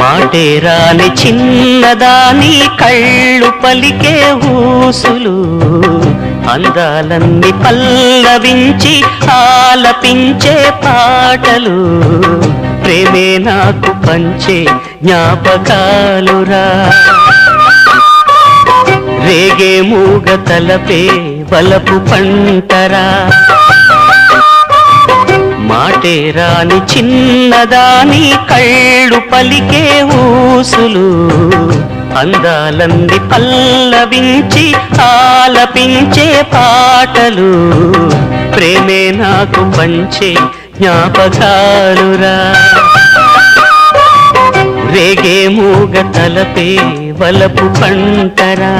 మాటే రాని చిన్నదాని కళ్ళు పలికే ఊసులు అందాలన్నీ పల్లవించి ఆలపించే పాటలు ప్రేమే నాకు పంచే జ్ఞాపకాలురా రేగే మూగ తలపే వలపు పంటరా మాటే రాని చిన్నదాని కళ్ళు పలికే ఊసులు అందాలన్నీ పల్లవించి ఆలపించే పాటలు ప్రేమే నాకు పంచే జ్ఞాపకాలురా రేగే మూగ తలపే వలపు పంటరా